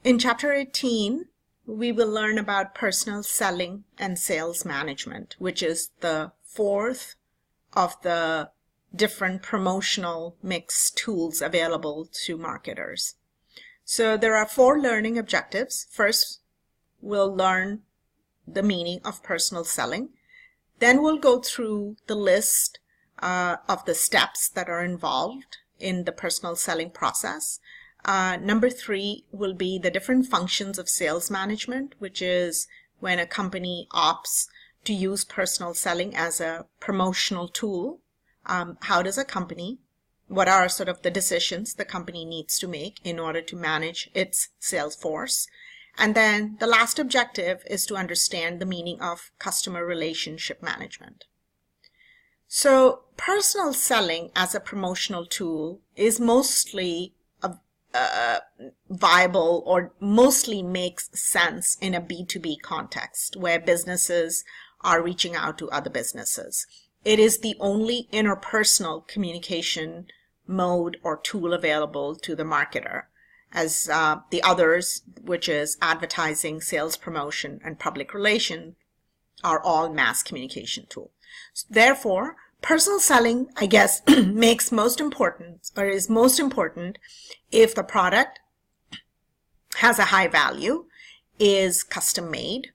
In Chapter 18, we will learn about personal selling and sales management, which is the fourth of the different promotional mix tools available to marketers. So there are 4 learning objectives. First, we'll learn the meaning of personal selling. Then we'll go through the list of the steps that are involved in the personal selling process. Number 3 will be the different functions of sales management, which is when a company opts to use personal selling as a promotional tool. How does a company, what are sort of the decisions the company needs to make in order to manage its sales force? And then the last objective is to understand the meaning of customer relationship management. So personal selling as a promotional tool is mostly viable or mostly makes sense in a B2B context where businesses are reaching out to other businesses. It is the only interpersonal communication mode or tool available to the marketer, as the others, which is advertising, sales promotion, and public relation, are all mass communication tools. Therefore, personal selling, I guess, makes most important or is most important if the product has a high value, is custom made,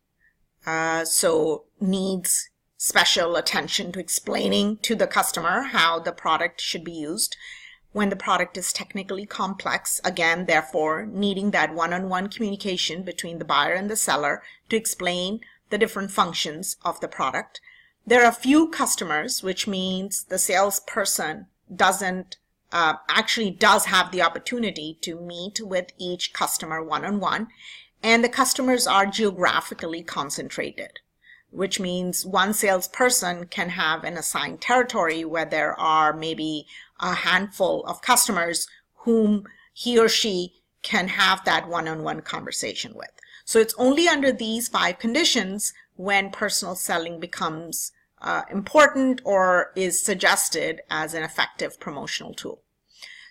so needs special attention to explaining to the customer how the product should be used. When the product is technically complex, again, therefore, needing that one-on-one communication between the buyer and the seller to explain the different functions of the product. There are few customers, which means the salesperson actually does have the opportunity to meet with each customer one-on-one, and the customers are geographically concentrated, which means one salesperson can have an assigned territory where there are maybe a handful of customers whom he or she can have that one-on-one conversation with. So it's only under these 5 conditions when personal selling becomes important or is suggested as an effective promotional tool.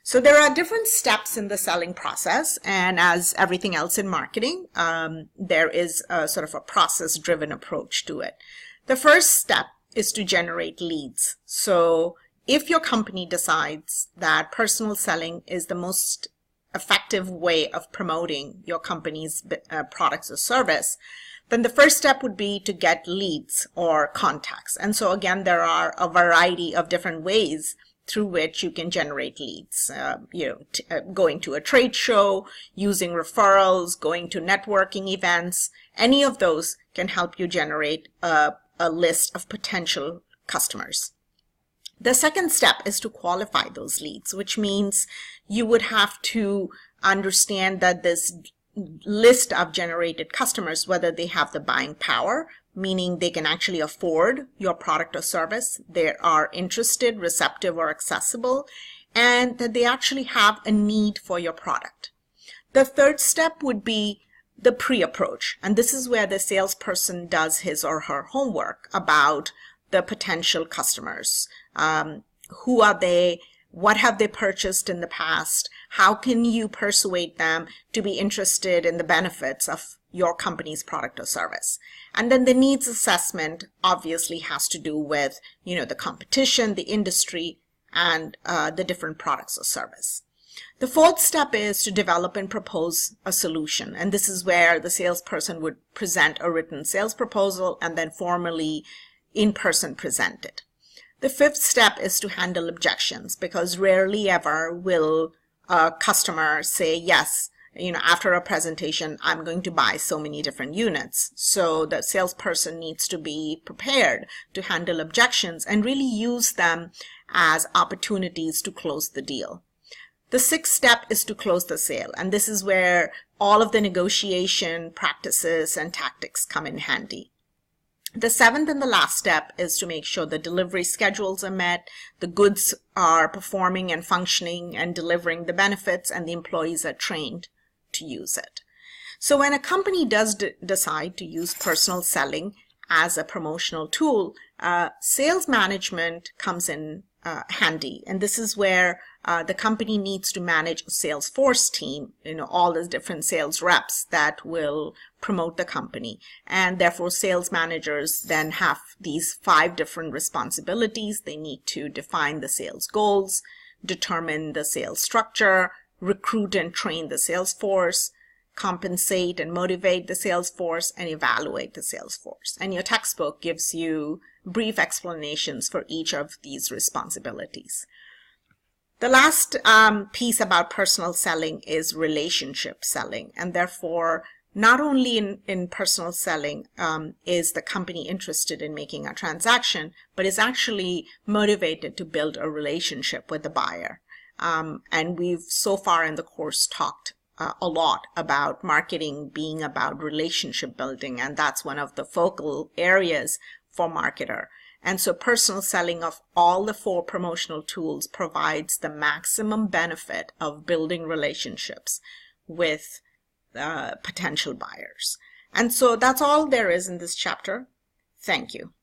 So there are different steps in the selling process, and as everything else in marketing, there is a sort of a process-driven approach to it. The first step is to generate leads. So if your company decides that personal selling is the most effective way of promoting your company's products or service, then the first step would be to get leads or contacts. And so again, there are a variety of different ways through which you can generate leads. Going to a trade show, using referrals, going to networking events, any of those can help you generate a list of potential customers. The second step is to qualify those leads, which means you would have to understand that this list of generated customers, whether they have the buying power, meaning they can actually afford your product or service, they are interested, receptive, or accessible, and that they actually have a need for your product. The third step would be the pre-approach, and this is where the salesperson does his or her homework about the potential customers. Who are they? What have they purchased in the past? How can you persuade them to be interested in the benefits of your company's product or service? And then the needs assessment obviously has to do with, the competition, the industry, and the different products or service. The fourth step is to develop and propose a solution. And this is where the salesperson would present a written sales proposal and then formally in person present it. The fifth step is to handle objections, because rarely ever will a customer say, yes, after a presentation, I'm going to buy so many different units. So the salesperson needs to be prepared to handle objections and really use them as opportunities to close the deal. The sixth step is to close the sale. And this is where all of the negotiation practices and tactics come in handy. The seventh and the last step is to make sure the delivery schedules are met, the goods are performing and functioning and delivering the benefits, and the employees are trained to use it. So when a company does decide to use personal selling as a promotional tool, sales management comes in handy. And this is where the company needs to manage a sales force team, all the different sales reps that will promote the company. And therefore, sales managers then have these 5 different responsibilities. They need to define the sales goals, determine the sales structure, recruit and train the sales force, compensate and motivate the sales force, and evaluate the sales force. And your textbook gives you brief explanations for each of these responsibilities. The last piece about personal selling is relationship selling. And therefore, not only in personal selling is the company interested in making a transaction, but is actually motivated to build a relationship with the buyer. And we've so far in the course talked a lot about marketing being about relationship building, and that's one of the focal areas for marketer. And so personal selling of all the 4 promotional tools provides the maximum benefit of building relationships with potential buyers. And so that's all there is in this chapter. Thank you.